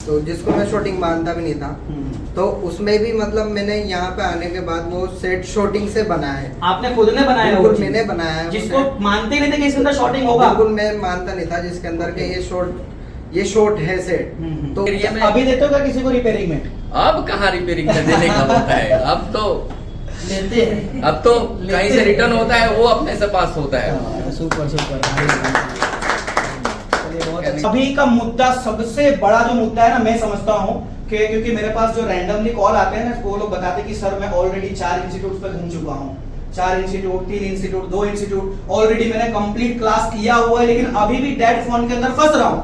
तो जिसको मैं शॉटिंग मानता भी नहीं था, तो उसमें भी मतलब मैंने यहाँ पे आने के बाद वो सेट शॉटिंग से बनाया है। आपने खुद ने बनाया? बिल्कुल मैंने बनाया है। जिसको मानते नहीं थे कि इसके अंदर शॉटिंग होगा? बिल्कुल मैं मानता नहीं था जिसके अंदर के ये शॉट है सेट। तो अभी देते हो क्या किसी को रिपेयरिंग में? अब कहाँ रिपेयरिंग कर देने का होता है, अब तो लेते हैं, अब तो कहीं से रिटर्न होता है, वो अपने से पास होता है। Super super. अभी का मुद्दा, सबसे बड़ा जो मुद्दा है ना, मैं समझता हूँ कि क्योंकि मेरे पास जो रैंडमली कॉल आते हैं ना, वो लोग बताते हैं कि सर मैं ऑलरेडी 4 इंस्टीट्यूट पे घूम चुका हूँ, 4 इंस्टीट्यूट, 3 इंस्टीट्यूट, 2 इंस्टीट्यूट, ऑलरेडी मैंने कंप्लीट क्लास किया हुआ है, लेकिन अभी भी डेड फोन के अंदर फंस रहा हूँ,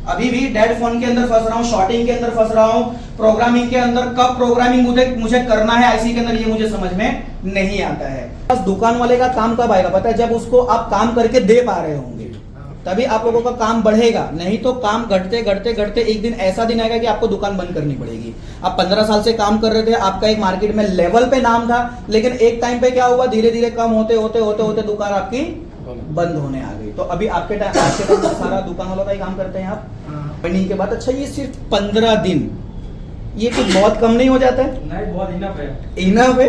अभी भी डेड फोन के अंदर फंस रहा हूँ, शॉटिंग के अंदर फंस रहा हूँ, प्रोग्रामिंग के अंदर। कब प्रोग्रामिंग मुझे करना है आईसी के अंदर, ये मुझे समझ में नहीं आता है। बस दुकान वाले का काम कब आएगा पता है? जब उसको आप काम करके दे पा रहे होंगे, तभी आप लोगों का काम बढ़ेगा। नहीं तो काम घटते घटते घटते एक दिन ऐसा दिन आएगा कि आपको दुकान बंद करनी पड़ेगी। आप 15 साल से काम कर रहे थे, आपका एक मार्केट में लेवल पे नाम था, लेकिन एक टाइम पे क्या हुआ, धीरे धीरे कम होते होते होते होते दुकान आपकी बंद होने आ गई। तो अभी आपके टाइम सारा दुकान वालों का ही काम करते हैं आप ट्रेनिंग के बाद। अच्छा, ये सिर्फ 15 दिन, ये कुछ बहुत कम नहीं हो जाता है? नहीं, बहुत इनफ है। इनफ है?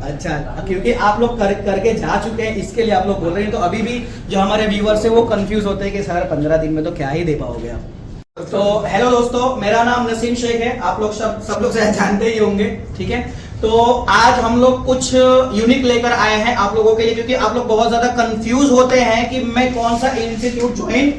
अच्छा, क्योंकि आप लोग करके जा चुके हैं, इसके लिए आप लोग बोल रहे हैं। तो अभी भी जो हमारे व्यूअर्स है वो कंफ्यूज होते हैं कि सर 15 दिन में तो क्या ही दे पाओगे आप। तो हेलो दोस्तों, मेरा नाम नसीम शेख है, आप लोग सब लोग शायद जानते ही होंगे, ठीक है। तो आज हम लोग कुछ यूनिक लेकर आए हैं आप लोगों के लिए, क्योंकि आप लोग बहुत ज्यादा कंफ्यूज होते हैं कि मैं कौन सा इंस्टीट्यूट ज्वाइन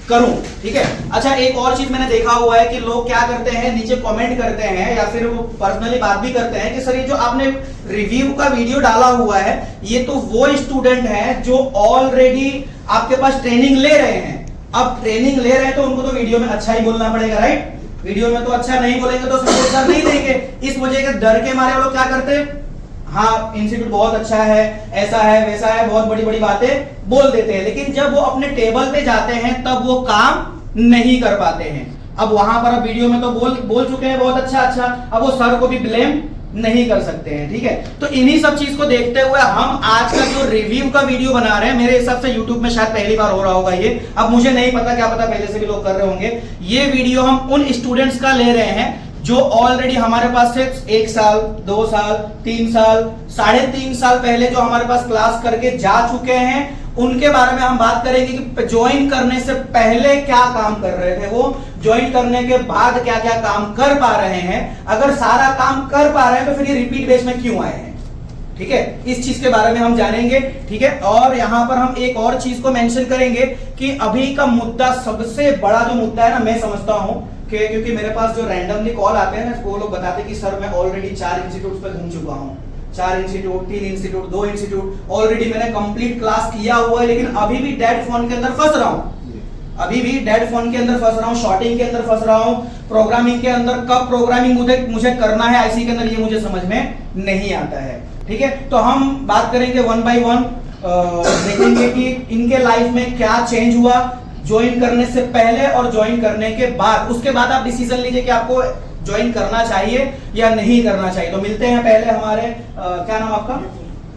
करूं, ठीक है। अच्छा, एक और चीज मैंने देखा हुआ है कि लोग क्या करते हैं, नीचे कमेंट करते हैं या फिर वो पर्सनली बात भी करते हैं कि सर ये जो आपने रिव्यू का वीडियो डाला हुआ है, ये तो वो स्टूडेंट है जो ऑलरेडी आपके पास ट्रेनिंग ले रहे हैं। अब ट्रेनिंग ले रहे हैं तो उनको तो वीडियो में अच्छा ही बोलना पड़ेगा, राइट? वीडियो में तो अच्छा नहीं बोलेंगे तो सपोर्ट सर नहीं देंगे। इस वजह के डर के मारे वो लोग क्या करते हैं, हाँ इंस्टीट्यूट बहुत अच्छा है, ऐसा है वैसा है, बहुत बड़ी बड़ी बातें बोल देते हैं, लेकिन जब वो अपने टेबल पे जाते हैं तब वो काम नहीं कर पाते हैं। अब वहां पर अब वीडियो में तो बोल चुके हैं बहुत अच्छा, अब वो सर को भी ब्लेम नहीं कर सकते हैं, ठीक है। तो इन्हीं सब चीज को देखते हुए हम आज का जो रिव्यू का वीडियो बना रहे हैं, मेरे हिसाब से यूट्यूब में शायद पहली बार हो रहा होगा ये, अब मुझे नहीं पता, क्या पता पहले से भी लोग कर रहे होंगे। ये वीडियो हम उन स्टूडेंट्स का ले रहे हैं जो ऑलरेडी हमारे पास से 1 साल, 2 साल, 3 साल, 3.5 साल पहले जो हमारे पास क्लास करके जा चुके हैं, उनके बारे में हम बात करेंगे कि ज्वाइन करने से पहले क्या काम कर रहे थे वो, ज्वाइन करने के बाद क्या क्या काम कर पा रहे हैं। अगर सारा काम कर पा रहे हैं तो फिर ये रिपीट बेस में क्यों आए हैं, ठीक है। इस चीज के बारे में हम जानेंगे, ठीक है। और यहां पर हम एक और चीज को मेंशन करेंगे कि अभी का मुद्दा, सबसे बड़ा जो मुद्दा है ना, मैं समझता हूं कि क्योंकि मेरे पास जो रैंडमली कॉल आते हैं ना, वो लोग बताते हैं कि सर मैं ऑलरेडी 4 इंस्टीट्यूट पे घूम चुका हूँ, 4 इंस्टीट्यूट, 3 इंस्टीट्यूट, 2 इंस्टीट्यूट, ऑलरेडी मैंने कंप्लीट क्लास किया हुआ है, लेकिन अभी भी डेड फोन के अंदर फंस रहा हूँ, अभी भी डेड फोन के अंदर फंस रहा हूँ, शॉटिंग के अंदर फंस रहा हूँ, प्रोग्रामिंग के अंदर। कब प्रोग्रामिंग मुझे करना है आईसी के अंदर, ये मुझे समझ में नहीं आता है, ठीक है। तो हम बात करेंगे 1 by 1, देखेंगे कि इनके लाइफ में क्या चेंज हुआ ज्वाइन करने से पहले और ज्वाइन करने के बाद। उसके बाद आप डिसीजन लीजिए कि आपको ज्वाइन करना चाहिए या नहीं करना चाहिए। तो मिलते हैं पहले हमारे क्या नाम आपका?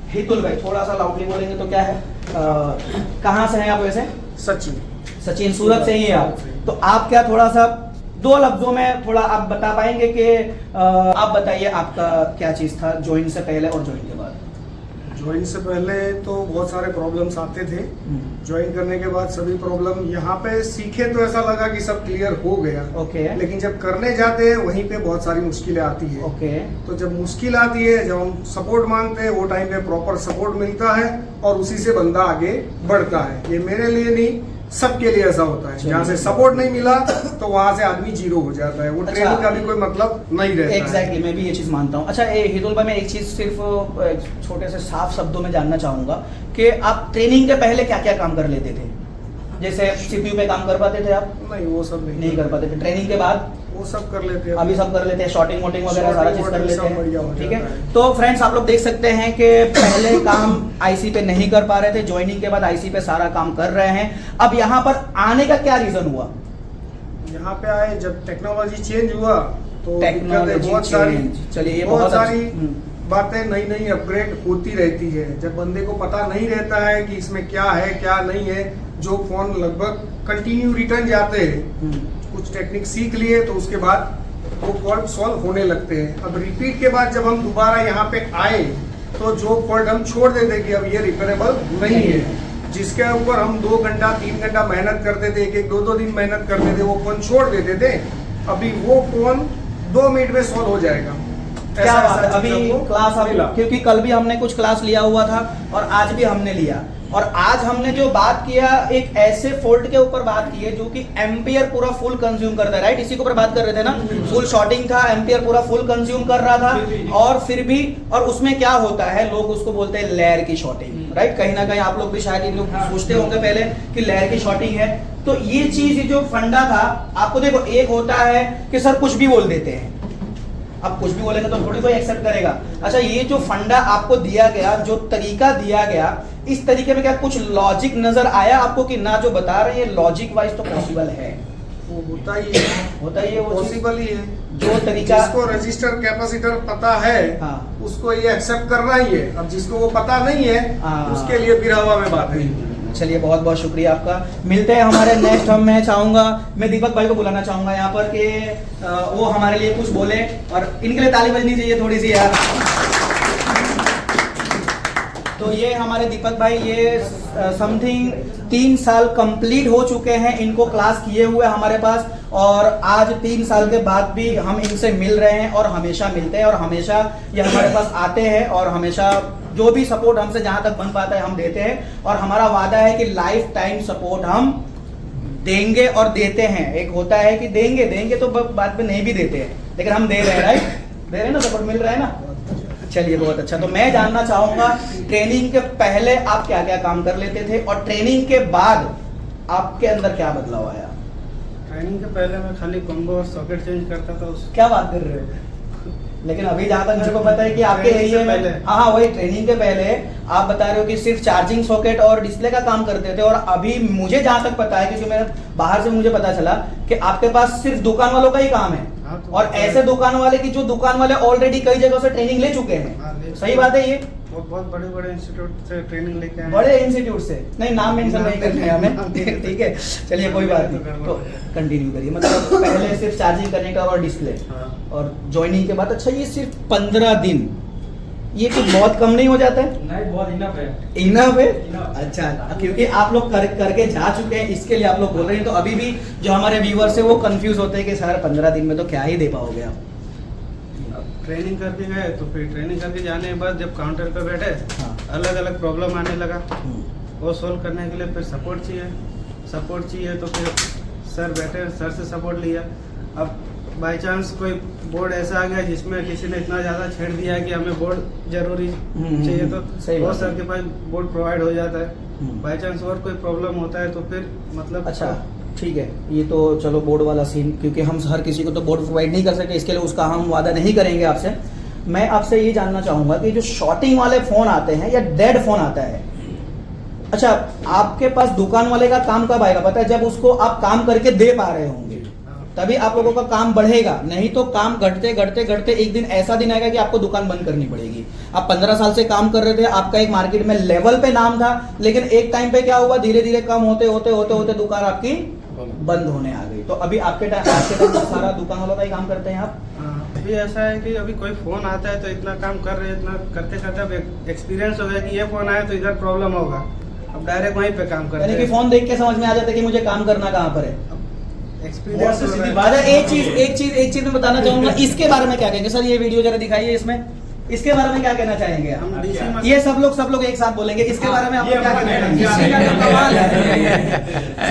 हितुल भाई, थोड़ा सा लाउडली बोलेंगे तो क्या है, कहाँ से हैं आप वैसे? सचिन, सूरत से ही है आप। तो आप क्या थोड़ा सा 2 लफ्जों में थोड़ा आप बता पाएंगे कि आप बताइए आपका क्या चीज था ज्वाइन से पहले और ज्वाइन के बाद? ज्वाइन से पहले तो बहुत सारे प्रॉब्लम्स आते थे, ज्वाइन करने के बाद सभी प्रॉब्लम यहाँ पे सीखे तो ऐसा लगा कि सब क्लियर हो गया, ओके। लेकिन जब करने जाते हैं वहीं पे बहुत सारी मुश्किलें आती है, ओके। तो जब मुश्किल आती है, जब हम सपोर्ट मांगते हैं, वो टाइम पे प्रॉपर सपोर्ट मिलता है और उसी से बंदा आगे बढ़ता है। ये मेरे लिए नहीं, सबके लिए ऐसा होता है। जहाँ से सपोर्ट नहीं मिला तो वहां से आदमी जीरो हो जाता है, वो ट्रेनिंग का भी कोई मतलब नहीं रहता। एग्जैक्टली, मैं भी ये चीज मानता हूँ। अच्छा हितुल भाई, मैं एक चीज सिर्फ छोटे से साफ शब्दों में जानना चाहूंगा कि आप ट्रेनिंग के पहले क्या क्या काम कर लेते थे? जैसे सीपीयू पे काम कर पाते थे आप? नहीं, वो सब नहीं कर पाते थे। ट्रेनिंग के बाद वो सब कर लेते हैं, अभी सब कर लेते हैं, शॉटिंग वोटिंग वगैरह सारा चीज कर लेते हैं, ठीक है। है। तो फ्रेंड्स, आप लोग देख सकते हैं कि पहले काम आईसी पे नहीं कर पा रहे थे, ज्वाइनिंग के बाद आईसी पे सारा काम कर रहे हैं। अब यहाँ पर आने का क्या रीजन हुआ? यहाँ पे आए जब टेक्नोलॉजी चेंज हुआ तो टेक्नोलॉजी बहुत सारी, चलिए ये बहुत सारी बातें नई नई अपग्रेड होती रहती है। जब बंदे को पता नहीं रहता है कि इसमें क्या है क्या नहीं है, जो फोन लगभग कंटिन्यू रिटर्न जाते हैं कुछ टेक्निक सीख लिए तो उसके बाद वो फॉल्ट सॉल्व होने लगते हैं। अब रिपीट के बाद जब हम दोबारा यहाँ पे आए तो जो फॉल्ट हम छोड़ देते कि अब ये रिपेयरेबल नहीं है, जिसके ऊपर हम 2 घंटा 3 घंटा मेहनत करते थे, 1-1 2-2 दिन मेहनत करते थे, वो फोन छोड़ देते थे, अभी वो फोन 2 मिनट में सॉल्व हो जाएगा। क्या बात है, अभी क्लास मिला। क्योंकि कल भी हमने कुछ क्लास लिया हुआ था और आज भी हमने लिया, और आज हमने जो बात किया एक ऐसे फॉल्ट के ऊपर बात की है जो कि एम्पियर पूरा फुल कंज्यूम करता है, राइट? इसी के ऊपर बात कर रहे थे ना, फुल शॉर्टिंग था, एम्पियर पूरा फुल कंज्यूम कर रहा था, और फिर भी, और उसमें क्या होता है, लोग उसको बोलते हैं लेयर की शॉर्टिंग, राइट? कहीं ना कहीं आप लोग भी शायद इन लोग सोचते होंगे पहले कि लेयर की शॉर्टिंग है। तो ये चीज, ये जो फंडा था, आपको देखो, एक होता है कि सर कुछ भी बोल देते हैं, अब कुछ भी बोलेंगे तो थोड़ी कोई एक्सेप्ट करेगा। अच्छा, ये जो फंडा आपको दिया गया, जो तरीका दिया गया, इस तरीके में क्या कुछ लॉजिक नजर आया आपको कि ना जो बता रहे हैं लॉजिक वाइज तो पॉसिबल है? वो होता ही है, वो पॉसिबल ही है। जो तरीका, जिसको रजिस्टर कैपेसिटर पता है, हाँ, उसको ये एक्सेप्ट करना ही है। अब जिसको वो पता नहीं है, हाँ, उसके लिए फिर हवा में बात है। चलिए, बहुत बहुत शुक्रिया आपका। मिलते हैं हमारे नेक्स्ट हम। मैं चाहूंगा, मैं दीपक भाई को बुलाना चाहूंगा यहाँ पर कि वो हमारे लिए कुछ बोले, और इनके लिए ताली बजनी चाहिए थोड़ी सी यार। तो ये हमारे दीपक भाई, ये समथिंग 3 साल कंप्लीट हो चुके हैं इनको क्लास किए हुए हमारे पास, और आज 3 साल के बाद भी हम इनसे मिल रहे हैं और हमेशा मिलते हैं, और हमेशा ये हमारे पास आते हैं, और हमेशा जो भी सपोर्ट हमसे जहां तक बन पाता है हम देते हैं, और हमारा वादा है कि लाइफ टाइम सपोर्ट हम देंगे और देते हैं। एक होता है कि देंगे तो बाद में नहीं भी देते हैं, लेकिन हम दे रहे हैं, राइट? दे रहे हैं ना, सपोर्ट मिल रहा है ना। चलिए, बहुत अच्छा। तो मैं जानना चाहूंगा, ट्रेनिंग के पहले आप क्या क्या काम कर लेते थे, और ट्रेनिंग के बाद आपके अंदर क्या बदलाव आया? ट्रेनिंग के पहले मैं खाली कॉम्बो और सॉकेट चेंज करता था। क्या बात कर रहे हो? लेकिन अभी जहां तक मेरे को पता है कि आपके एरिया में, हाँ, वही ट्रेनिंग के पहले आप बता रहे हो कि सिर्फ चार्जिंग सॉकेट और डिस्प्ले का काम करते थे, और अभी मुझे जहां तक पता है, क्योंकि मेरे बाहर से मुझे पता चला कि आपके पास सिर्फ दुकान वालों का ही काम है, और ऐसे दुकान वाले की जो दुकान वाले ऑलरेडी कई जगह से ट्रेनिंग ले चुके हैं। सही बात है ये? बहुत बड़े बड़े इंस्टीट्यूट से ट्रेनिंग लेके आए। बड़े इंस्टीट्यूट से? नहीं, नाम मेंशन नहीं करते हैं हमें, ठीक है, चलिए कोई बात नहीं। तो कंटिन्यू करिए। मतलब पहले सिर्फ चार्जिंग कनेक्टर और डिस्प्ले, और ज्वाइनिंग के बाद, अच्छा, ये सिर्फ 15 दिन, ये कुछ बहुत कम नहीं हो जाता है? नहीं, बहुत इनफ है। इनफ है? अच्छा, क्योंकि आप लोग करके जा चुके हैं, इसके लिए आप लोग बोल रहे हैं। तो अभी भी जो हमारे व्यूअर्स है वो कंफ्यूज होते हैं कि सर 15 दिन में तो क्या ही दे पाओगे आप? ट्रेनिंग करके गए तो फिर ट्रेनिंग करके जाने के बाद जब काउंटर पे बैठे, हाँ, अलग अलग प्रॉब्लम आने लगा, वो सोल्व करने के लिए फिर सपोर्ट चाहिए तो फिर सर बैठे, सर से सपोर्ट लिया। अब बाई चांस कोई बोर्ड ऐसा आ गया जिसमें किसी ने इतना ज़्यादा छेड़ दिया कि हमें बोर्ड जरूरी चाहिए, तो वो सर के पास बोर्ड प्रोवाइड हो जाता है। बाई चांस और कोई प्रॉब्लम होता है तो फिर मतलब, अच्छा, ठीक है, ये तो चलो बोर्ड वाला सीन, क्योंकि हम हर किसी को तो बोर्ड प्रोवाइड नहीं कर सकते, इसके लिए उसका हम वादा नहीं करेंगे आपसे। मैं आपसे ये जानना चाहूंगा कि जो शॉर्टिंग वाले फोन आते हैं या डेड फोन आता है, अच्छा, आपके पास दुकान वाले का काम कब आएगा पता है? जब उसको आप काम करके दे पा रहे होंगे, तभी आप लोगों का काम बढ़ेगा। नहीं तो काम घटते घटते घटते एक दिन ऐसा दिन आएगा कि आपको दुकान बंद करनी पड़ेगी। आप 15 साल से काम कर रहे थे, आपका एक मार्केट में लेवल पे नाम था, लेकिन एक टाइम पे क्या हुआ, धीरे धीरे कम होते होते होते होते दुकान आपकी बंद होने आ गई। तो अभी आपके टाइम सारा दुकान वालों का ही काम करते हैं आप? अभी ऐसा है कि अभी कोई फोन आता है तो इतना काम कर रहे हैं, इतना करते करते अब एक्सपीरियंस हो गया कि ये फोन आया तो इधर प्रॉब्लम होगा, अब डायरेक्ट वहीं पे काम करते हैं। यानी कि फोन देख के समझ में आ जाता है कि मुझे काम करना कहाँ पर है। एक्सपीरियंस बहुत सीधी बात है। एक चीज मैं बताना चाहूंगा, इसके बारे में क्या कहेंगे सर? ये वीडियो जरा दिखाइए, इसमें इसके बारे में क्या कहना चाहेंगे हम? ये सब लोग एक साथ बोलेंगे, इसके बारे में आपको क्या कहना है?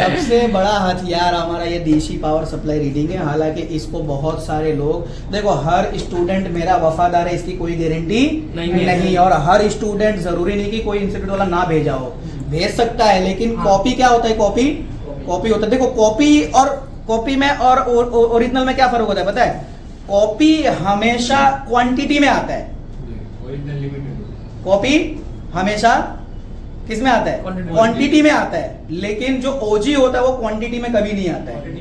सबसे बड़ा हथियार हमारा ये डीसी पावर सप्लाई रीडिंग है। हालांकि इसको बहुत सारे लोग, देखो, हर स्टूडेंट मेरा वफादार है, इसकी कोई गारंटी नहीं, और हर स्टूडेंट जरूरी नहीं कि कोई इंस्टीट्यूट वाला ना भेजा हो, भेज सकता है, लेकिन कॉपी क्या होता है? कॉपी होता है। देखो, कॉपी में और ओरिजिनल में क्या फर्क होता है पता है? कॉपी हमेशा क्वांटिटी में आता है, कॉपी हमेशा किस में आता है? क्वांटिटी में आता है, लेकिन जो ओजी होता है वो क्वांटिटी में कभी नहीं आता है,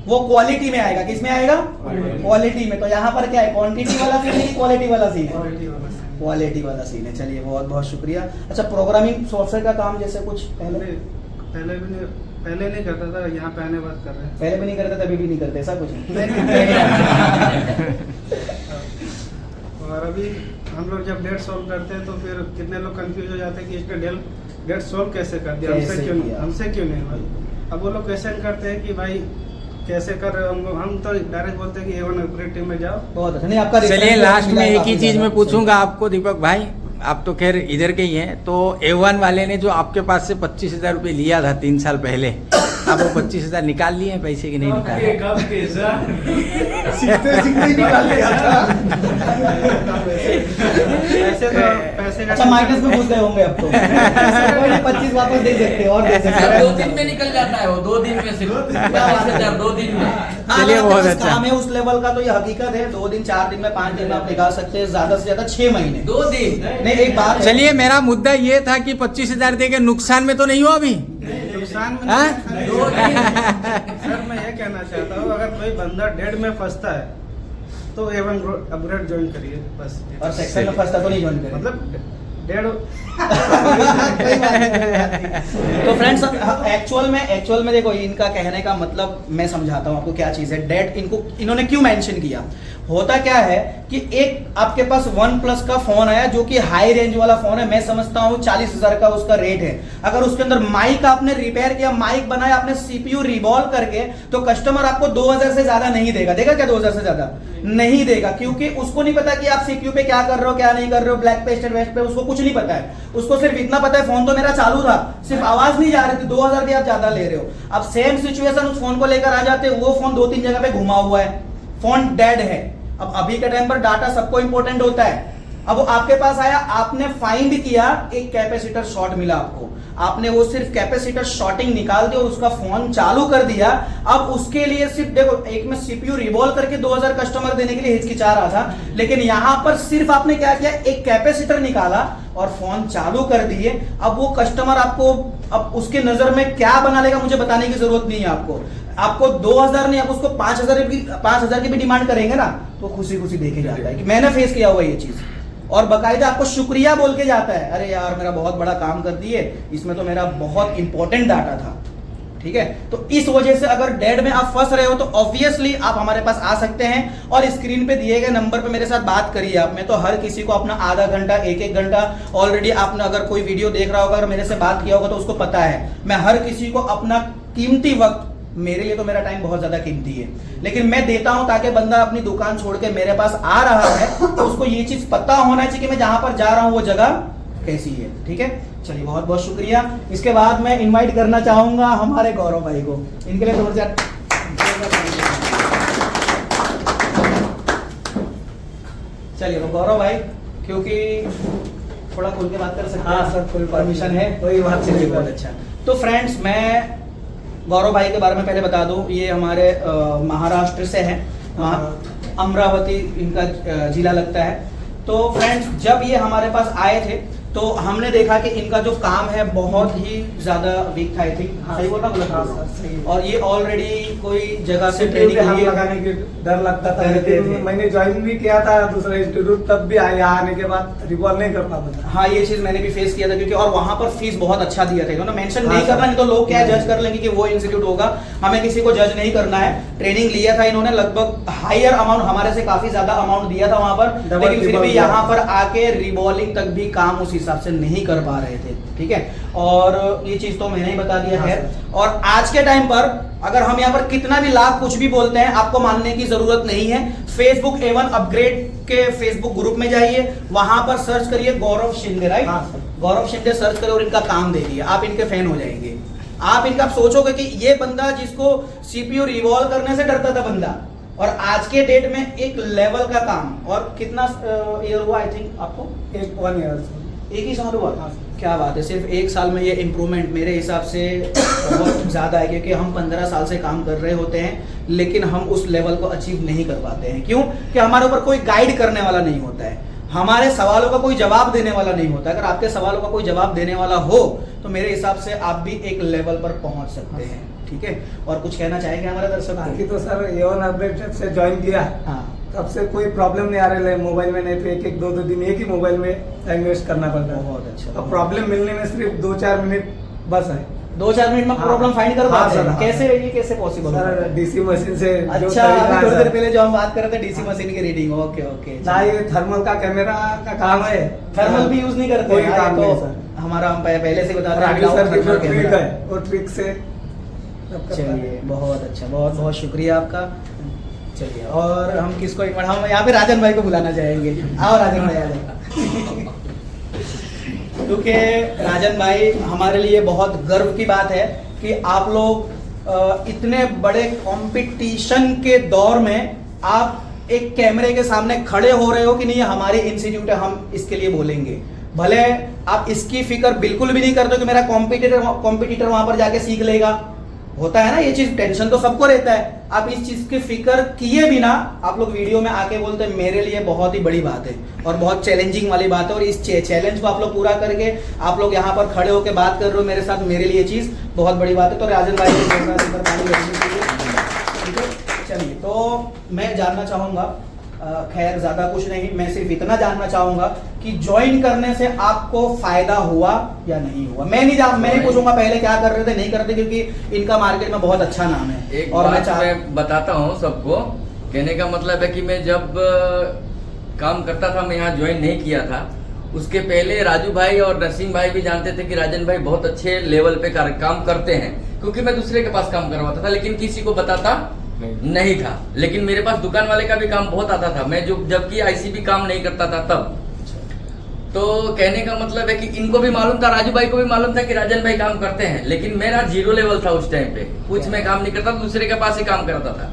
वो क्वालिटी में आएगा। किस में आएगा? क्वालिटी में। तो यहाँ पर क्या है, क्वांटिटी वाला सीन है, क्वालिटी वाला सीन है? क्वालिटी वाला सीन है। चलिए, बहुत बहुत शुक्रिया। अच्छा, प्रोग्रामिंग सॉफ्टवेयर का काम जैसे कुछ पहले भी पहले नहीं करता था, यहाँ पे आने बाद कर रहे हैं। पहले भी नहीं करते, तभी भी नहीं करते, ऐसा कुछ और अभी हम लोग जब डेट सॉल्व करते हैं तो फिर कितने लोग कंफ्यूज हो जाते हैं कि इसने डेट सॉल्व कैसे कर दिया, हमसे क्यों नहीं भाई। अब वो लोग क्वेश्चन करते हैं कि भाई कैसे कर रहे हो, हम तो डायरेक्ट बोलते हैं कि A1 अपग्रेड टीम में जाओ। बहुत अच्छा। नहीं आपका चलिए response लास्ट में एक काफी ही चीज ज्यादा मैं पूछूंगा आपको दीपक भाई, आप तो खैर इधर के ही हैं, तो A1 वाले ने जो आपके पास से 25,000 रुपये लिया था 3 साल पहले, अब वो 25,000 निकाल लिए हैं पैसे की नहीं निकाले? पैसे का अच्छा माइनस में घुस गए होंगे अब तो 25 वापस दे सकते हैं और दे सकते अब हैं। 2 दिन में निकल जाता है वो, 2 दिन में सिर्फ 25,000 2 दिन में। हाँ, चलिए, अगर बहुत आपके पास अच्छा। काम है उस लेवल का तो ये हकीकत है, 2 दिन 4 दिन में 5 दिन में आप निकाल सकते हैं, ज्यादा से ज्यादा 6 महीने। 2 दिन नहीं एक बात है। चलिए मेरा मुद्दा ये था कि 25,000 दे के नुकसान में तो नहीं हो अभी? नुकसान में हाँ? नहीं। 2 दिन सर मैं ये कहना चाहता हूँ, अगर कोई बंदा डेढ़ में फंसता है तो A1 अपग्रेड ज्वाइन करिए बस। और सेक्शन में फंसता तो नहीं ज्वाइन करें। मतलब डेढ़ तो फ्रेंड्स एक्चुअल में देखो इनका कहने का मतलब मैं समझाता हूँ आपको क्या चीज है। डेट इन्होंने क्यों मेंशन किया, होता क्या है कि एक आपके पास OnePlus का फोन आया जो कि हाई रेंज वाला फोन है, मैं समझता हूँ 40,000 का उसका रेट है। अगर उसके अंदर माइक आपने रिपेयर किया, माइक बनाया आपने, CPU रिवॉल्व करके, तो कस्टमर आपको 2,000 से ज्यादा नहीं देगा। देगा क्या 2,000 से ज्यादा? नहीं देगा, क्योंकि उसको नहीं पता कि आप CPU पे क्या कर रहे हो क्या नहीं कर रहे हो, ब्लैक पेस्ट एंड वेस्ट पे, उसको कुछ नहीं पता है। उसको सिर्फ इतना पता है फोन तो मेरा चालू था, सिर्फ आवाज नहीं जा रही थी, 2,000 भी आप ज्यादा ले रहे हो। अब सेम सिचुएशन उस फोन को लेकर आ जाते, वो फोन 2-3 जगह पे घुमा हुआ है, फोन डेड है। अब अभी के टाइम पर डाटा सबको इंपॉर्टेंट होता है। अब वो आपके पास आया, आपने फाइंड किया, एक कैपेसिटर शॉर्ट मिला आपको, आपने वो सिर्फ कैपेसिटर शॉर्टिंग निकाल दी और उसका फोन चालू कर दिया। अब उसके लिए सिर्फ देखो, एक में CPU रिवॉल्व करके 2,000 कस्टमर देने के लिए हिचकिचा रहा था, लेकिन यहां पर सिर्फ आपने क्या किया, एक कैपेसिटर निकाला और फोन चालू कर दिए। अब वो कस्टमर आपको, अब उसके नजर में क्या बना लेगा मुझे बताने की जरूरत नहीं है आपको 2,000 नहीं, आप उसको 5,000 की भी डिमांड करेंगे ना तो खुशी खुशी देखे जाता है कि मैंने फेस किया हुआ ये चीज, और बकायदा आपको शुक्रिया बोल के जाता है, अरे यार मेरा बहुत बड़ा काम कर दिए, इसमें तो मेरा बहुत इंपॉर्टेंट डाटा था। ठीक है, तो इस वजह से अगर डेड में आप फंस रहे हो तो ऑब्वियसली आप हमारे पास आ सकते हैं और स्क्रीन पे दिए गए नंबर पे मेरे साथ बात करिए आप। मैं तो हर किसी को अपना आधा घंटा 1-1 घंटा, ऑलरेडी आपने अगर कोई वीडियो देख रहा होगा, अगर मेरे से बात किया होगा तो उसको पता है, मैं हर किसी को अपना कीमती वक्त, मेरे लिए तो मेरा टाइम बहुत ज्यादा कीमती है, लेकिन मैं देता हूं ताकि बंदा अपनी दुकान छोड़ के मेरे पास आ रहा है तो उसको ये चीज पता होना चाहिए कि मैं जहां पर जा रहा हूं वो जगह कैसी है। ठीक है, चलिए बहुत बहुत शुक्रिया। इसके बाद मैं इनवाइट करना चाहूंगा हमारे गौरव भाई को, इनके लिए थोड़ा सा चलिए। तो गौरव भाई क्योंकि थोड़ा खुल के बात कर सकते हैं? हाँ सर, फुल परमिशन है, कोई बात नहीं। चलिए बहुत अच्छा। तो फ्रेंड्स मैं गौरव भाई के बारे में पहले बता दूं, ये हमारे महाराष्ट्र से हैं, अमरावती इनका जिला लगता है। तो फ्रेंड्स जब ये हमारे पास आए थे तो हमने देखा कि इनका जो काम है बहुत ही ज्यादा वीक था, आई थिंक सही बोल रहा हूँ, और ये ऑलरेडी कोई जगह से ट्रेनिंग हाथ लगाने की डर लगता था, लेकिन मैंने ज्वाइन भी किया था दूसरा इंस्टीट्यूट, तब भी आया, आने के बाद रिकॉल नहीं कर पाता था। हाँ ये चीज मैंने भी फेस किया था, क्योंकि और वहां पर फीस बहुत अच्छा दिया था इन्होंने, मेंशन नहीं हाँ, करना, नहीं तो लोग क्या नहीं। जज कर लेंगे कि वो इंस्टीट्यूट होगा, हमें किसी को जज नहीं करना है। ट्रेनिंग लिया था इन्होंने, लगभग हायर अमाउंट, हमारे से काफी ज्यादा अमाउंट दिया था वहां पर, डबल लेकिन फिर ट्रिपल भी दिया। यहाँ पर आके रिबॉलिंग तक भी काम उस हिसाब से नहीं कर पा रहे थे। ठीक है, और ये चीज तो मैंने ही बता दिया हाँ, है। और आज के टाइम पर अगर हम यहाँ पर कितना भी लाख कुछ भी बोलते हैं, आपको मानने की जरूरत नहीं है। फेसबुक A1 अपग्रेड के फेसबुक ग्रुप में जाइए, वहां पर सर्च करिए गौरव शिंदे, राइट? हाँ, सर। गौरव शिंदे सर्च करिए और इनका काम देखिए, आप इनके फैन हो जाएंगे। आप इनका सोचोगे कि ये बंदा जिसको CPU रिवॉल्व करने से डरता था बंदा, और आज के डेट में एक लेवल का काम, और कितना ईयर हुआ आई थिंक आपको? 1 ईयर। एक ही साल हुआ? हाँ। क्या बात है, सिर्फ 1 साल में ये इम्प्रूवमेंट मेरे हिसाब से बहुत ज़्यादा है, क्योंकि हम 15 साल से काम कर रहे होते हैं लेकिन हम उस लेवल को अचीव नहीं कर पाते हैं। क्यों? कि हमारे ऊपर कोई गाइड करने वाला नहीं होता है, हमारे सवालों का कोई जवाब देने वाला नहीं होता। अगर आपके सवालों का कोई जवाब देने वाला हो तो मेरे हिसाब से आप भी एक लेवल पर पहुंच सकते हैं। ठीक है, और कुछ कहना चाहेंगे हमारे दर्शकों बाकी को? तो सर A1 अपडेट जब से ज्वाइन किया हाँ, तब से कोई प्रॉब्लम नहीं आ रही है मोबाइल में, नहीं तो 1-2 दिन एक ही मोबाइल में टाइम वेस्ट करना पड़ता है। बहुत अच्छा। अब प्रॉब्लम मिलने में सिर्फ 2-4 मिनट बस है। 2-4 मिनट में प्रॉब्लम फाइंड कर हाँ, पाते हैं? सर, हाँ। कैसे ये कैसे पॉसिबल सर डीसी मशीन से जो अच्छा, तरीका अभी है, थोड़ी देर सर। पहले जो हम बात कर रहे थे डीसी मशीन की रीडिंग, ओके ओके। ना ये थर्मल का कैमरा का काम है, थर्मल भी यूज नहीं करते कोई हैं, काम तो नहीं सर। हमारा हम पहले से बता और रहे आगे सर की जो thermal ट्रिक camera। है वो ट्रिक से सब करता है। चलिए बहुत अच्छा, बहुत बहुत शुक्रिया आपका। चलिए और हम किसको एक मिनट, हम यहाँ पे राजन भाई को बुलाना चाहेंगे। आओ राजन भाई आ जाओ। क्योंकि राजन भाई हमारे लिए बहुत गर्व की बात है कि आप लोग इतने बड़े कंपटीशन के दौर में आप एक कैमरे के सामने खड़े हो रहे हो कि नहीं ये हमारी इंस्टीट्यूट है, हम इसके लिए बोलेंगे। भले आप इसकी फिक्र बिल्कुल भी नहीं करते हो कि मेरा कॉम्पिटिटर वहां पर जाके सीख लेगा, होता है ना ये चीज, टेंशन तो सबको रहता है। आप इस चीज की फिक्र किए बिना आप लोग वीडियो में आके बोलते हैं, मेरे लिए बहुत ही बड़ी बात है और बहुत चैलेंजिंग वाली बात है। और इस चैलेंज को आप लोग पूरा करके आप लोग यहाँ पर खड़े होकर बात कर रहे हो मेरे साथ, मेरे लिए चीज बहुत बड़ी बात है। तो राजन भाई को ठीक है। चलिए तो मैं जानना चाहूंगा, खैर ज्यादा कुछ नहीं, मैं सिर्फ इतना जानना चाहूंगा कि ज्वाइन करने से आपको फायदा हुआ या नहीं हुआ। मैं नहीं पूछूंगा पहले क्या कर रहे थे नहीं करते, क्योंकि इनका मार्केट में बहुत अच्छा नाम है। एक और बात मैं बताता हूँ सबको, कहने का मतलब है कि मैं जब काम करता था, मैं यहाँ ज्वाइन नहीं किया था, उसके पहले राजू भाई और नरसिंह भाई भी जानते थे कि राजन भाई बहुत अच्छे लेवल पे काम करते हैं, क्योंकि मैं दूसरे के पास काम करवाता था लेकिन किसी को बताता नहीं था। लेकिन मेरे पास दुकान वाले का भी काम बहुत आता था, मैं जो जबकि आईसीबी काम नहीं करता था तब। तो कहने का मतलब है कि इनको भी मालूम था, राजू भाई को भी मालूम था कि राजन भाई काम करते हैं, लेकिन मेरा 0 लेवल था उस टाइम पे, कुछ मैं काम नहीं करता, दूसरे के पास ही काम करता था।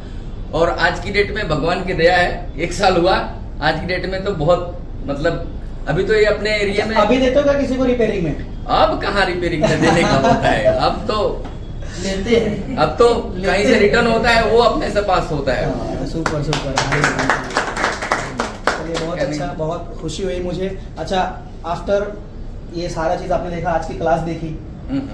और आज की डेट में भगवान की दया है, 1 साल हुआ, आज की डेट में तो बहुत मतलब अभी तो ये अपने एरिया में अभी देते हो क्या किसी को रिपेयरिंग में? अब कहाँ रिपेयरिंग में देने का होता है, अब तो लेते हैं, अब तो कहीं से रिटर्न होता है, वो अपने से पास होता है। Super super. चलिए बहुत अच्छा, बहुत खुशी हुई मुझे। अच्छा, आफ्टर ये सारा चीज आपने देखा, आज की क्लास देखी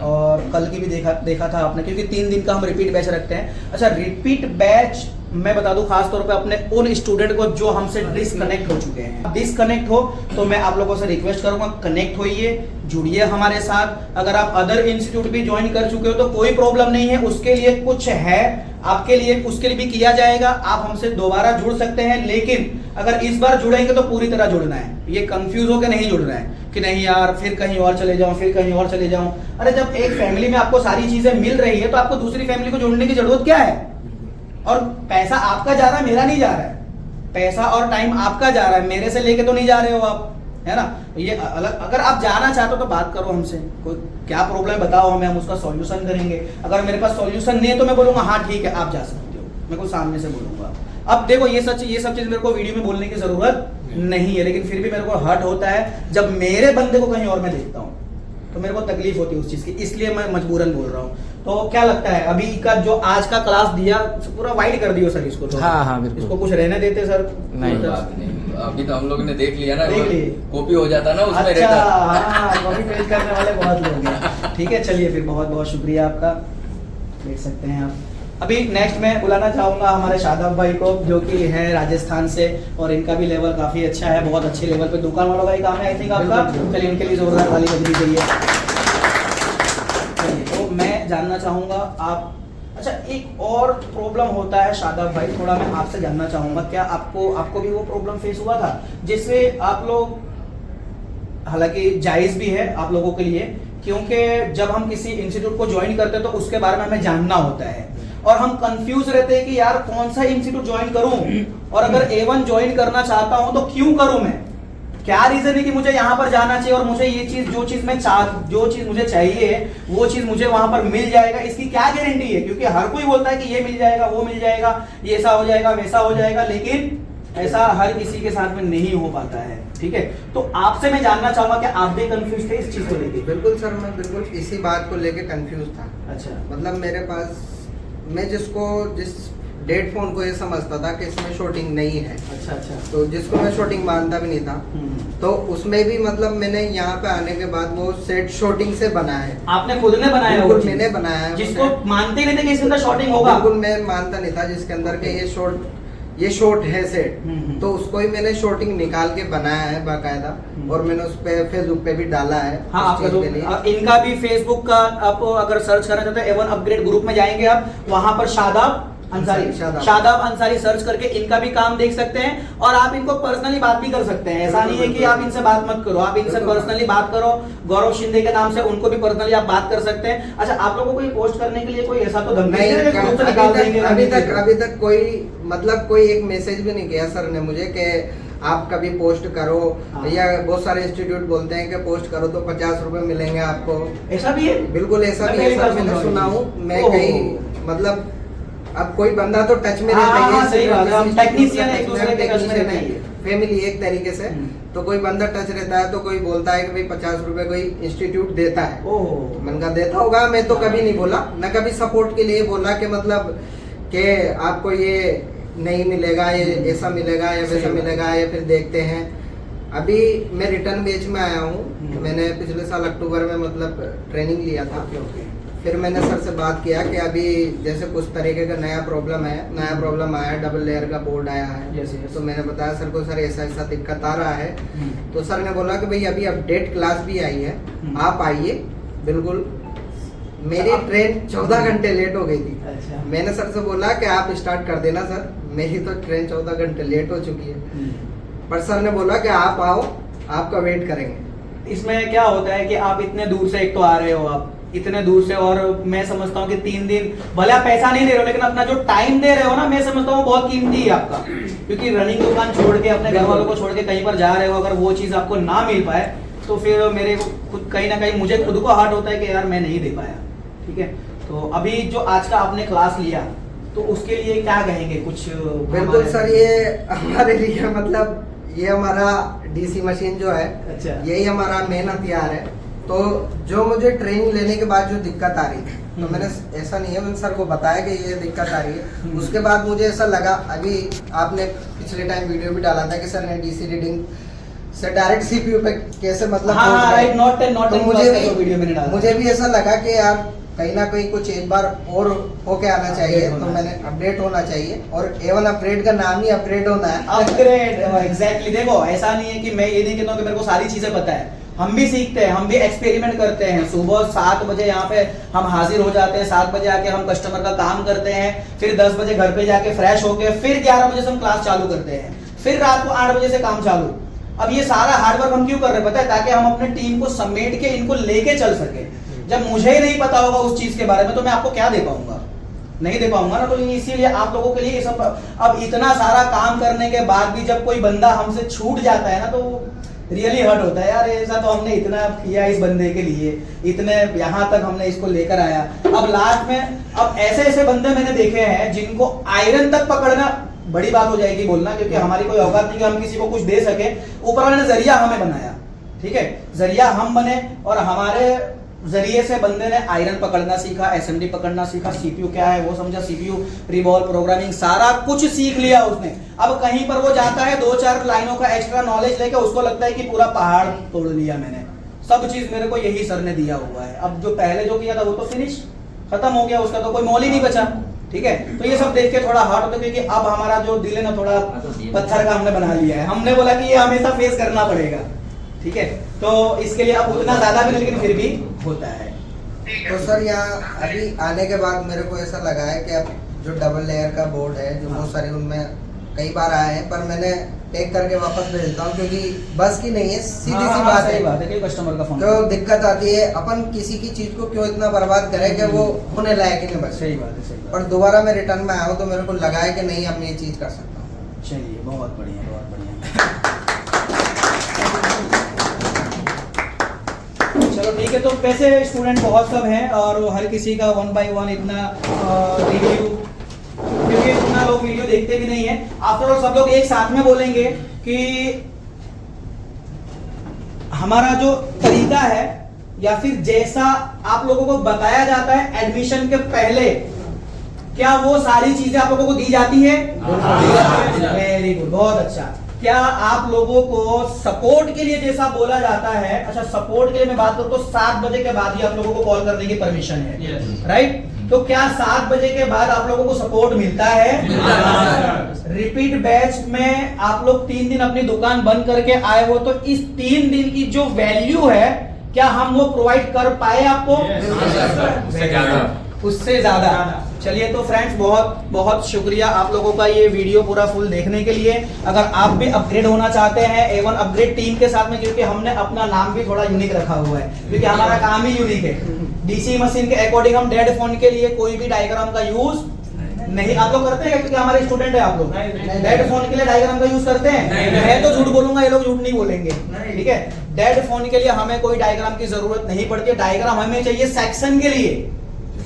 और कल की भी देखा था आपने, क्योंकि 3 दिन का हम रिपीट बैच रखते हैं। अच्छा, रिपीट बैच मैं बता दूं खास तौर पे अपने उन स्टूडेंट को जो हमसे डिसकनेक्ट हो चुके हैं। डिसकनेक्ट हो तो मैं आप लोगों से रिक्वेस्ट करूंगा, कनेक्ट होइए, जुड़िए हमारे साथ। अगर आप अदर इंस्टीट्यूट भी ज्वाइन कर चुके हो तो कोई प्रॉब्लम नहीं है, उसके लिए कुछ है आपके लिए, उसके लिए भी किया जाएगा। आप हमसे दोबारा जुड़ सकते हैं, लेकिन अगर इस बार जुड़ेंगे तो पूरी तरह जुड़ना है, ये कंफ्यूज होकर नहीं जुड़ना है कि नहीं यार फिर कहीं और चले जाऊं, फिर कहीं और चले जाऊं। अरे जब एक फैमिली में आपको सारी चीजें मिल रही है तो आपको दूसरी फैमिली को जोड़ने की जरूरत क्या है? और पैसा आपका जा रहा है, मेरा नहीं जा रहा है, पैसा और टाइम आपका जा रहा है, मेरे से लेके तो नहीं जा रहे हो आप, है ना? ये अलग, अगर आप जाना चाहते हो तो बात करो हमसे, कोई क्या प्रॉब्लम है बताओ हमें, हम उसका सॉल्यूशन करेंगे। अगर मेरे पास सॉल्यूशन नहीं है तो मैं बोलूंगा हाँ ठीक है आप जा सकते हो, मैं कुछ सामने से बोलूंगा। अब देखो ये सब चीज मेरे को वीडियो में बोलने की जरूरत नहीं है, लेकिन फिर भी मेरे को हर्ट होता है जब मेरे बंदे को कहीं और मैं देखता हूँ, तो मेरे को तकलीफ होती है उस चीज की, इसलिए मैं मजबूरन बोल रहा हूँ। तो क्या लगता है अभी का जो आज का क्लास दिया पूरा वाइड कर दियो सर इसको तो? हाँ बिल्कुल, इसको कुछ रहने देते सर? नहीं, बात नहीं, अभी तो हम लोग ने देख लिया ना, देख लिए। कॉपी हो जाता ना उसमें अच्छा, रहता। हाँ, कॉपी पेस्ट करने वाले बहुत लोग हैं। ठीक है, चलिए फिर बहुत बहुत शुक्रिया आपका, देख सकते हैं आप। अभी नेक्स्ट मैं बुलाना चाहूंगा हमारे शादाब भाई को, जो कि है राजस्थान से और इनका भी लेवल काफी अच्छा है, बहुत अच्छे लेवल पे दुकान वालों का ही काम है आई थिंक आपका। चलिए इनके लिए जोरदार ताली बजनी चाहिए। चलिए तो मैं जानना चाहूंगा आप, अच्छा एक और प्रॉब्लम होता है शादाब भाई, थोड़ा मैं आपसे जानना चाहूंगा, क्या आपको भी वो प्रॉब्लम फेस हुआ था जिससे आप लोग, हालांकि जायज भी है आप लोगों के लिए, क्योंकि जब हम किसी इंस्टीट्यूट को ज्वाइन करते हैं तो उसके बारे में हमें जानना होता है और हम कंफ्यूज रहते हैं कि यार कौन सा इंस्टीट्यूट ज्वाइन करूं, और अगर A1 ज्वाइन करना चाहता हूं तो क्यों करूं, मैं क्या रीजन है कि मुझे यहां पर जाना चाहिए और मुझे ये चीज जो चीज मुझे चाहिए वो चीज मुझे वहां पर मिल जाएगा, इसकी क्या गारंटी है? क्योंकि हर कोई बोलता है कि ये मिल जाएगा, वो मिल जाएगा, ये ऐसा हो जाएगा, वैसा हो जाएगा, लेकिन ऐसा हर किसी के साथ में नहीं हो पाता है। ठीक है, तो आपसे मैं जानना चाहूंगा कि आप भी कंफ्यूज थे इस चीज को लेके? बिल्कुल सर, मैं बिल्कुल इसी बात को लेके कंफ्यूज था। अच्छा, मतलब मेरे पास, मैं जिस डेड फोन को ये समझता था कि इसमें शूटिंग नहीं है, अच्छा अच्छा, तो जिसको मैं शूटिंग मानता भी नहीं था, तो उसमें भी मतलब मैंने यहाँ पे आने के बाद वो सेट शूटिंग से बना है। आपने खुद ने बनाया? बिल्कुल मैंने बनाया है। जिसको मानते नहीं थे कि इसके अंदर शॉटिंग होगा? बिल्कुल मैं मानता नहीं था जिसके अंदर के ये शॉर्ट है सेट, तो उसको ही मैंने शॉर्टिंग निकाल के बनाया है बाकायदा, और मैंने उस पे फेसबुक पे भी डाला है। हाँ, उस आपका चीज़ जो के लिए। इनका भी फेसबुक का आप अगर सर्च करना चाहते हैं A1 अपग्रेड ग्रुप में जाएंगे आप, वहां पर शादाब अंसारी शादाब अंसारी सर्च करके इनका भी काम देख सकते हैं, और आप इनको पर्सनली बात भी कर सकते हैं। ऐसा नहीं है कि आप इनसे बात मत करो, आप इनसे पर्सनली बात करो। गौरव शिंदे के नाम से उनको भी पर्सनली आप बात कर सकते हैं। अच्छा, आप लोगों को ये पोस्ट करने के लिए कोई ऐसा तो धमकी नहीं है कि ग्रुप से निकाल देंगे? अभी तक कोई मतलब कोई एक मैसेज भी नहीं किया सर ने मुझे कि आप कभी पोस्ट करो, या बहुत सारे इंस्टीट्यूट बोलते हैं कि पोस्ट करो तो 50 रुपए मिलेंगे आपको। ऐसा भी है? बिल्कुल ऐसा भी है सर, मैंने सुना हूँ। मैं कहीं मतलब अब कोई बंदा तो टच में रहता ही है, सही बात है, हम टेक्नीशियन एक दूसरे के टच में रहते हैं, फैमिली एक तरीके से, तो कोई बंदा टच रहता है तो कोई बोलता है कि भाई 50 रुपए कोई इंस्टीट्यूट देता है। मैंने कहा देता होगा, मैं तो कभी नहीं बोला, न कभी सपोर्ट के लिए बोला कि मतलब कि आपको ये नहीं मिलेगा, ये ऐसा मिलेगा या वैसा मिलेगा, या फिर देखते हैं। अभी मैं रिटर्न बैच में आया हूँ, मैंने पिछले साल अक्टूबर में मतलब ट्रेनिंग लिया था। फिर मैंने सर से बात किया कि अभी जैसे कुछ तरीके का नया प्रॉब्लम आया है, डबल लेयर का बोर्ड आया है। तो मैंने बताया सर को, सर ऐसा ऐसा दिक्कत आ रहा है। तो सर ने बोला कि भाई अभी अपडेट क्लास भी आई है, आप आइए। बिल्कुल, मेरी ट्रेन 14 घंटे लेट हो गई थी। अच्छा। मैंने सर से बोला कि आप स्टार्ट कर देना सर, मेरी तो ट्रेन 14 घंटे लेट हो चुकी है। पर सर ने बोला कि आप आओ, आपका वेट करेंगे। इसमें क्या होता है कि आप इतने दूर से, एक तो आ रहे हो आप इतने दूर से, और मैं समझता हूँ कि 3 दिन भले आप पैसा नहीं दे रहे हो, लेकिन अपना जो टाइम दे रहे हो ना, मैं समझता हूँ बहुत कीमती है आपका। क्योंकि रनिंग दुकान छोड़ के, अपने घर वालों को छोड़ के कहीं पर जा रहे हो, अगर वो चीज आपको ना मिल पाए तो फिर मेरे को खुद कहीं ना कहीं मुझे खुद को हर्ट होता है कि यार मैं नहीं दे पाया। ठीक है, तो अभी जो आज का आपने क्लास लिया, तो उसके लिए क्या कहेंगे कुछ? बिल्कुल सर, ये हमारे लिए मतलब ये हमारा डीसी मशीन जो है, अच्छा, यही हमारा मेन हथियार है। तो जो मुझे ट्रेनिंग लेने के बाद जो दिक्कत आ रही है, तो मैंने ऐसा नहीं है, मैंने सर को बताया कि ये दिक्कत आ रही है। उसके बाद मुझे ऐसा लगा, अभी आपने पिछले टाइम वीडियो भी डाला था कि सर ने डीसी रीडिंग से डायरेक्ट सीपीयू पे कैसे मतलब मुझे भी ऐसा लगा कि यार कहीं ना कहीं कुछ एक बार और होके आना चाहिए, तो मैंने अपडेट होना चाहिए, और A1 अपग्रेड का नाम ही अपग्रेड होना है। Upgrade, exactly. देखो, ऐसा नहीं है कि मैं ये नहीं कहता हूँ कि मेरे को सारी चीजें पता है, हम भी सीखते हैं, हम भी एक्सपेरिमेंट करते हैं। सुबह 7 बजे यहाँ पे हम हाजिर हो जाते हैं, 7 बजे आके हम कस्टमर का काम करते हैं, फिर 10 बजे घर पे जाके फ्रेश होके फिर 11 बजे से हम क्लास चालू करते हैं, फिर रात को 8 बजे से काम चालू। अब ये सारा हार्डवर्क हम क्यों कर रहे हैं पता है? ताकि हम अपने टीम को समेट के इनको लेके चल सके। जब मुझे ही नहीं पता होगा उस चीज के बारे में, तो मैं आपको क्या दे पाऊंगा? नहीं दे पाऊंगा ना। तो इसीलिए आप लोगों के लिए ये सब, अब इतना सारा काम करने के बाद भी जब कोई बंदा हमसे छूट जाता है ना, तो रियली हर्ट होता है यार। ऐसा तो हमने इतना किया इस बंदे के लिए, इतने यहाँ तक हमने इसको लेकर आया, अब लास्ट में अब ऐसे ऐसे बंदे मैंने देखे हैं जिनको आयरन तक पकड़ना बड़ी बात हो जाएगी बोलना, क्योंकि हमारी कोई औकात नहीं कि हम किसी को कुछ दे सके। ऊपर वाले ने जरिया हमें बनाया, ठीक है, जरिया हम बने, और हमारे जरिए से बंदे ने आयरन पकड़ना सीखा, एसएमडी पकड़ना सीखा, सीपीयू क्या है वो समझा, सीपीयू रिवॉल्व प्रोग्रामिंग सारा कुछ सीख लिया उसने। अब कहीं पर वो जाता है 2-4 लाइनों का एक्स्ट्रा नॉलेज लेके, उसको लगता है कि पूरा पहाड़ तोड़ लिया मैंने। सब चीज मेरे को यही सर ने दिया हुआ है। अब जो पहले जो किया था वो तो फिनिश खत्म हो गया, उसका तो कोई मोल ही नहीं बचा। ठीक है, तो ये सब देख के थोड़ा हार्ड होता है, क्योंकि अब हमारा जो दिल है ना थोड़ा पत्थर का हमने बना लिया है। हमने बोला कि ये हमेशा फेस करना पड़ेगा, ठीक है, तो इसके लिए अब उतना ज्यादा भी नहीं, लेकिन फिर भी होता है। तो सर यहाँ अभी आने के बाद मेरे को ऐसा लगा है कि अब जो डबल लेयर का बोर्ड है, जो बहुत सारे उनमें कई बार आए हैं, पर मैंने टेक करके वापस भेजता हूँ, क्योंकि बस की नहीं है, सीधी सी बात है। कस्टमर का फोन जो दिक्कत आती है, अपन किसी की चीज को क्यों इतना बर्बाद करें कि वो होने लायक ही नहीं बस। सही बात है, सही बात। और दोबारा मैं रिटर्न में आया हूँ तो मेरे को लगा है कि नहीं, अब मैं ये चीज कर सकता हूँ। चलिए, बहुत बढ़िया, बहुत बढ़िया। चलो ठीक है, तो वैसे स्टूडेंट बहुत सब हैं, और हर किसी का 1 by 1 इतना रिव्यू, क्योंकि इतना लोग वीडियो देखते भी नहीं है। आफ्टर ऑल सब लोग एक साथ में बोलेंगे कि हमारा जो तरीका है, या फिर जैसा आप लोगों को बताया जाता है एडमिशन के पहले, क्या वो सारी चीजें आप लोगों को दी जाती है? वेरी गुड, बहुत अच्छा। क्या आप लोगों को सपोर्ट के लिए जैसा बोला जाता है, अच्छा सपोर्ट के लिए मैं बात करूं तो 7 बजे के बाद ही आप लोगों को कॉल करने की परमिशन है, राइट? तो क्या 7 बजे के बाद आप लोगों को सपोर्ट मिलता है? रिपीट बैच में आप लोग 3 दिन अपनी दुकान बंद करके आए हो, तो इस 3 दिन की जो वैल्यू है क्या हम वो प्रोवाइड कर पाए आपको? उससे ज्यादा। चलिए तो फ्रेंड्स, बहुत बहुत शुक्रिया आप लोगों का ये वीडियो पूरा फुल देखने के लिए। अगर आप भी अपग्रेड होना चाहते हैं A1 अपग्रेड टीम के साथ में, क्योंकि हमने अपना नाम भी थोड़ा यूनिक रखा हुआ है, क्योंकि हमारा काम ही यूनिक है। डीसी मशीन के अकॉर्डिंग हम डेड फोन के लिए कोई भी डायग्राम का यूज नहीं। आप लोग करते हैं क्योंकि हमारे स्टूडेंट है आप लोग? डेड फोन के लिए डायग्राम का यूज करते हैं? मैं तो झूठ बोलूंगा, ये लोग झूठ नहीं बोलेंगे, ठीक है। डेड फोन के लिए हमें कोई डायग्राम की जरूरत नहीं पड़ती है। डायग्राम हमें चाहिए सेक्शन के लिए।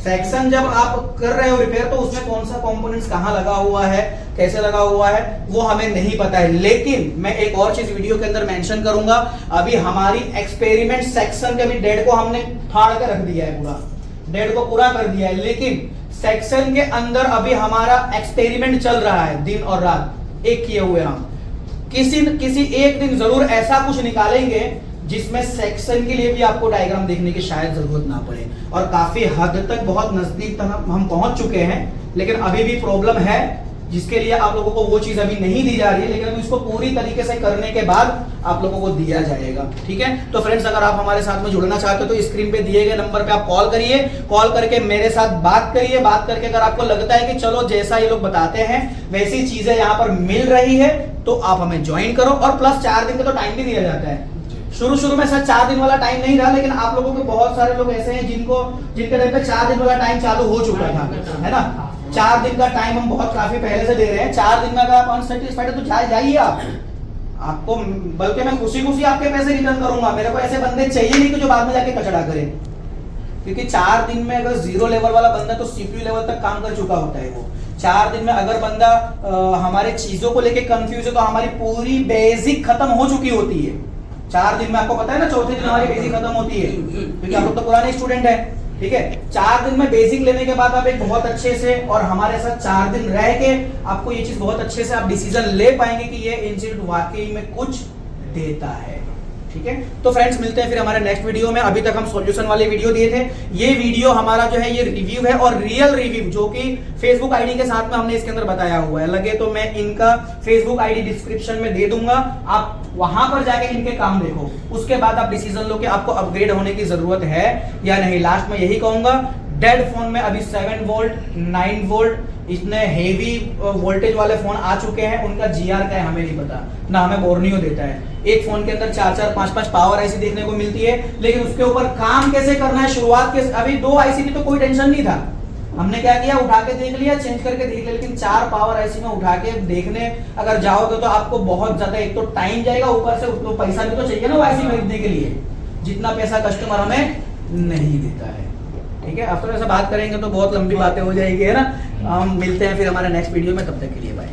सेक्शन जब आप कर रहे हो रिपेयर, तो उसमें कौन सा कंपोनेंट्स कहां लगा हुआ है, कैसे लगा हुआ है, वो हमें नहीं पता है। लेकिन मैं एक और चीज वीडियो के अंदर मेंशन करूंगा, अभी हमारी एक्सपेरिमेंट सेक्शन के भी डेड को हमने फाड़ के रख दिया है, पूरा डेड को पूरा कर दिया है। लेकिन सेक्शन के अंदर अभी हमारा एक्सपेरिमेंट चल रहा है, दिन और रात एक किए हुए हम। किसी एक दिन जरूर ऐसा कुछ निकालेंगे जिसमें सेक्शन के लिए भी आपको डायग्राम देखने की शायद जरूरत ना पड़े। और काफी हद तक, बहुत नजदीक तक हम पहुंच चुके हैं, लेकिन अभी भी प्रॉब्लम है, जिसके लिए आप लोगों को वो चीज अभी नहीं दी जा रही है, लेकिन अभी इसको पूरी तरीके से करने के बाद आप लोगों को दिया जाएगा, ठीक है। तो फ्रेंड्स, अगर आप हमारे साथ में जुड़ना चाहते हो तो स्क्रीन पे दिए गए नंबर पे आप कॉल करिए, कॉल करके मेरे साथ बात करिए। बात करके अगर आपको लगता है कि चलो जैसा ये लोग बताते हैं वैसी चीजें यहाँ पर मिल रही है, तो आप हमें ज्वाइन करो। और प्लस 4 दिन का तो टाइम भी दिया जाता है। शुरू में सर 4 दिन वाला टाइम नहीं रहा, लेकिन आप लोगों के बहुत सारे लोग ऐसे हैं जिनके टाइम पे 4 दिन वाला टाइम चालू हो चुका था, है ना। 4 दिन का टाइम हम बहुत काफी पहले से दे रहे हैं। 4 दिन में अगर आप अनसेटिस्फाइड है तो जाइए आपको, बल्कि मैं खुशी आपके पैसे रिटर्न करूंगा। मेरे को ऐसे बंदे चाहिए नहीं कि जो बाद में जाके कचड़ा करें, क्योंकि 4 दिन में अगर 0 लेवल वाला बंदा तो CPU लेवल तक काम कर चुका होता है वो। 4 दिन में अगर बंदा हमारे चीजों को लेके कंफ्यूज है, तो हमारी पूरी बेसिक खत्म हो चुकी होती है। 4 दिन में आपको पता है ना, चौथे दिन हमारी बेसिक खत्म होती है, क्योंकि आप लोग तो पुराने स्टूडेंट हैं, ठीक है। 4 दिन में बेसिक लेने के बाद आप एक बहुत अच्छे से, और हमारे साथ 4 दिन रह के आपको ये चीज बहुत अच्छे से आप डिसीजन ले पाएंगे कि ये इंस्टीट्यूट वाकई में कुछ देता है, ठीक है। तो फ्रेंड्स, मिलते हैं फिर हमारे नेक्स्ट वीडियो में। अभी तक हम सॉल्यूशन वाले वीडियो दिए थे, ये वीडियो हमारा जो है ये रिव्यू है, और रियल रिव्यू जो कि फेसबुक आईडी के साथ में हमने इसके अंदर बताया हुआ है। लगे तो मैं इनका फेसबुक आईडी डिस्क्रिप्शन में दे दूंगा, आप वहां पर जाके इनके काम देखो, उसके बाद आप डिसीजन लो कि आपको अपग्रेड होने की जरूरत है या नहीं। लास्ट में यही कहूंगा, डेड फोन में अभी 7 वोल्ट 9 वोल्ट इतने हेवी वोल्टेज वाले फोन आ चुके हैं, उनका GR का है हमें नहीं पता, ना हमें बोर्नियो देता है। एक फोन के अंदर 4-4 5-5 पावर आईसी देखने को मिलती है, लेकिन उसके ऊपर काम कैसे करना है, शुरुआत के अभी 2 आईसी की तो कोई टेंशन नहीं था। हमने क्या किया, उठा के देख लिया, चेंज करके देख लिया। लेकिन 4 पावर आईसी में उठा के देखने अगर जाओगे तो आपको बहुत ज्यादा, एक तो टाइम जाएगा, ऊपर से तो पैसा भी तो चाहिए ना वो आईसी खरीदने के लिए, जितना पैसा कस्टमर हमें नहीं देता है, ठीक है। अब तो ऐसा बात करेंगे तो बहुत लंबी बातें हो जाएगी, है ना। हम मिलते हैं फिर हमारे नेक्स्ट वीडियो में, तब तक के लिए बाय।